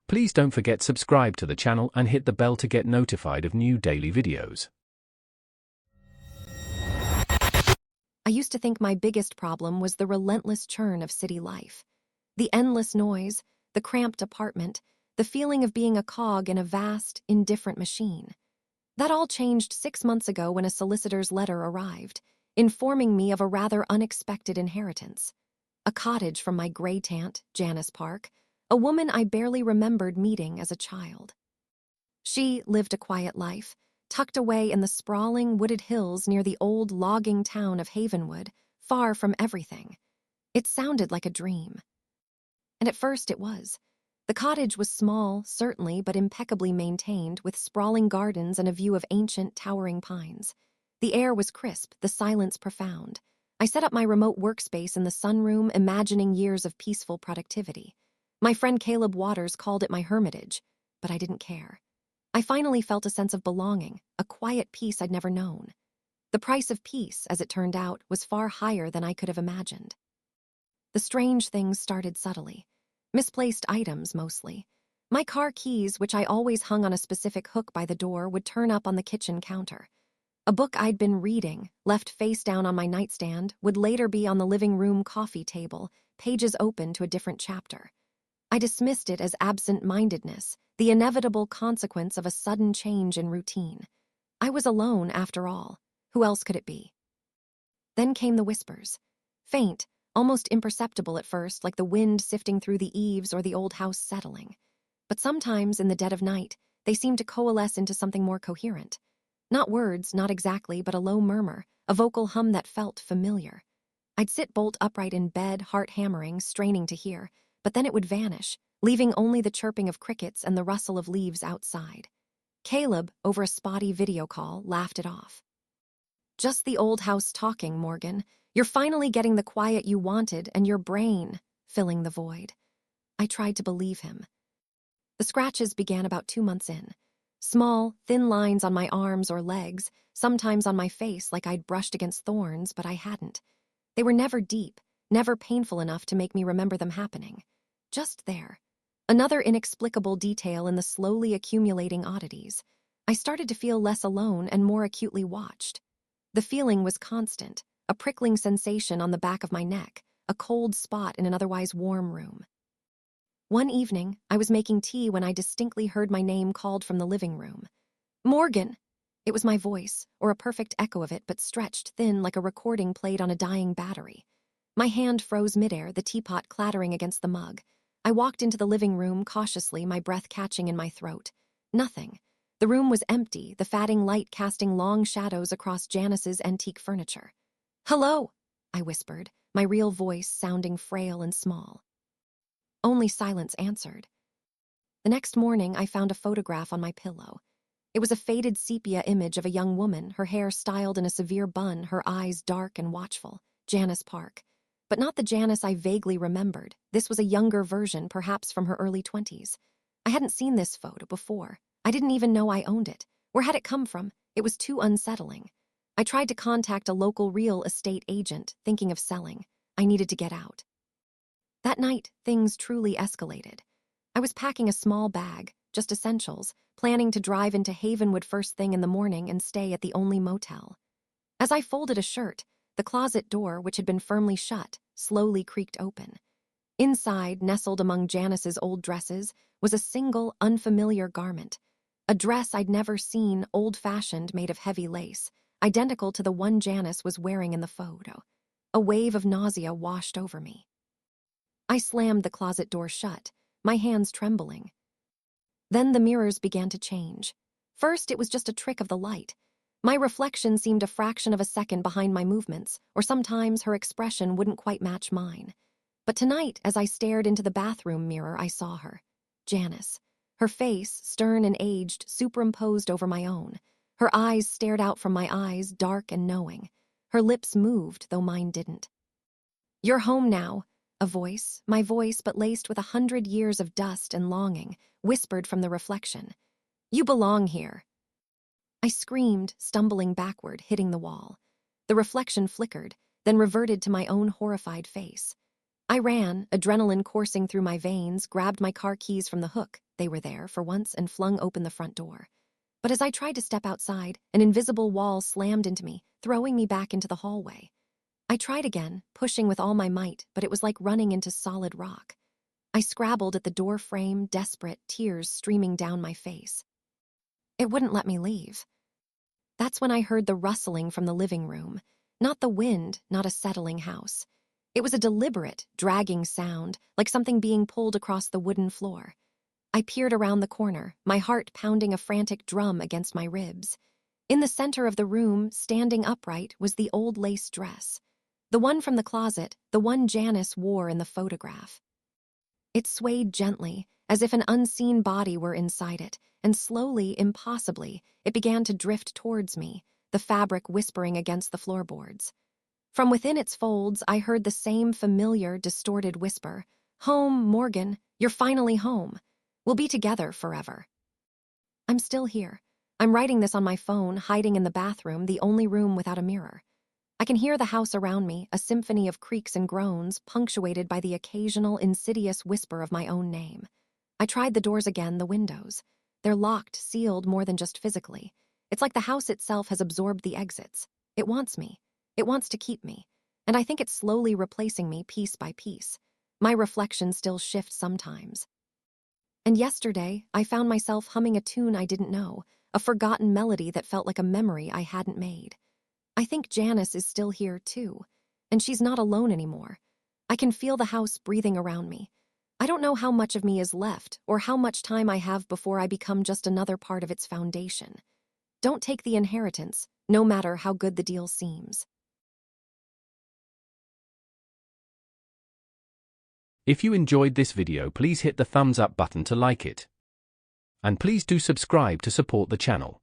Please don't forget subscribe to the channel and hit the bell to get notified of new daily videos. I used to think my biggest problem was the relentless churn of city life. The endless noise, the cramped apartment, the feeling of being a cog in a vast, indifferent machine. That all changed 6 months ago when a solicitor's letter arrived, informing me of a rather unexpected inheritance. A cottage from my great-aunt, Janice Park, a woman I barely remembered meeting as a child. She lived a quiet life, tucked away in the sprawling wooded hills near the old logging town of Havenwood, far from everything. It sounded like a dream. And at first it was. The cottage was small, certainly, but impeccably maintained, with sprawling gardens and a view of ancient, towering pines. The air was crisp, the silence profound. I set up my remote workspace in the sunroom, imagining years of peaceful productivity. My friend Caleb Waters called it my hermitage, but I didn't care. I finally felt a sense of belonging, a quiet peace I'd never known. The price of peace, as it turned out, was far higher than I could have imagined. The strange things started subtly. Misplaced items, mostly. My car keys, which I always hung on a specific hook by the door, would turn up on the kitchen counter. A book I'd been reading, left face down on my nightstand, would later be on the living room coffee table, pages open to a different chapter. I dismissed it as absent-mindedness, the inevitable consequence of a sudden change in routine. I was alone, after all. Who else could it be? Then came the whispers. Faint, almost imperceptible at first, like the wind sifting through the eaves or the old house settling. But sometimes, in the dead of night, they seemed to coalesce into something more coherent. Not words, not exactly, but a low murmur, a vocal hum that felt familiar. I'd sit bolt upright in bed, heart hammering, straining to hear, but then it would vanish, leaving only the chirping of crickets and the rustle of leaves outside. Caleb, over a spotty video call, laughed it off. "Just the old house talking, Morgan. You're finally getting the quiet you wanted, and your brain filling the void." I tried to believe him. The scratches began about 2 months in. Small, thin lines on my arms or legs, sometimes on my face like I'd brushed against thorns, but I hadn't. They were never deep, never painful enough to make me remember them happening. Just there. Another inexplicable detail in the slowly accumulating oddities. I started to feel less alone and more acutely watched. The feeling was constant, a prickling sensation on the back of my neck, a cold spot in an otherwise warm room. One evening, I was making tea when I distinctly heard my name called from the living room. "Morgan!" It was my voice, or a perfect echo of it, but stretched thin like a recording played on a dying battery. My hand froze midair, the teapot clattering against the mug. I walked into the living room cautiously, my breath catching in my throat. Nothing. The room was empty, the fading light casting long shadows across Janice's antique furniture. "Hello," I whispered, my real voice sounding frail and small. Only silence answered. The next morning, I found a photograph on my pillow. It was a faded sepia image of a young woman, her hair styled in a severe bun, her eyes dark and watchful. Janice Park. But not the Janice I vaguely remembered. This was a younger version, perhaps from her early 20s. I hadn't seen this photo before. I didn't even know I owned it. Where had it come from? It was too unsettling. I tried to contact a local real estate agent, thinking of selling. I needed to get out. That night, things truly escalated. I was packing a small bag, just essentials, planning to drive into Havenwood first thing in the morning and stay at the only motel. As I folded a shirt, the closet door, which had been firmly shut, slowly creaked open. Inside, nestled among Janice's old dresses, was a single, unfamiliar garment. A dress I'd never seen, old-fashioned, made of heavy lace, identical to the one Janice was wearing in the photo. A wave of nausea washed over me. I slammed the closet door shut, my hands trembling. Then the mirrors began to change. First, it was just a trick of the light. My reflection seemed a fraction of a second behind my movements, or sometimes her expression wouldn't quite match mine. But tonight, as I stared into the bathroom mirror, I saw her. Janice. Her face, stern and aged, superimposed over my own. Her eyes stared out from my eyes, dark and knowing. Her lips moved, though mine didn't. "You're home now," a voice, my voice but laced with 100 years of dust and longing, whispered from the reflection. "You belong here." I screamed, stumbling backward, hitting the wall. The reflection flickered, then reverted to my own horrified face. I ran, adrenaline coursing through my veins, grabbed my car keys from the hook, they were there for once and flung open the front door. But as I tried to step outside, an invisible wall slammed into me, throwing me back into the hallway. I tried again, pushing with all my might, but it was like running into solid rock. I scrabbled at the door frame, desperate, tears streaming down my face. It wouldn't let me leave. That's when I heard the rustling from the living room. Not the wind, not a settling house. It was a deliberate, dragging sound, like something being pulled across the wooden floor. I peered around the corner, my heart pounding a frantic drum against my ribs. In the center of the room, standing upright, was the old lace dress. The one from the closet, the one Janice wore in the photograph. It swayed gently, as if an unseen body were inside it, and slowly, impossibly, it began to drift towards me, the fabric whispering against the floorboards. From within its folds, I heard the same familiar, distorted whisper, "Home, Morgan, you're finally home. We'll be together forever." I'm still here. I'm writing this on my phone, hiding in the bathroom, the only room without a mirror. I can hear the house around me, a symphony of creaks and groans, punctuated by the occasional insidious whisper of my own name. I tried the doors again, the windows. They're locked, sealed more than just physically. It's like the house itself has absorbed the exits. It wants me. It wants to keep me. And I think it's slowly replacing me piece by piece. My reflection still shifts sometimes. And yesterday, I found myself humming a tune I didn't know, a forgotten melody that felt like a memory I hadn't made. I think Janice is still here, too. And she's not alone anymore. I can feel the house breathing around me. I don't know how much of me is left, or how much time I have before I become just another part of its foundation. Don't take the inheritance, no matter how good the deal seems. If you enjoyed this video, please hit the thumbs up button to like it. And please do subscribe to support the channel.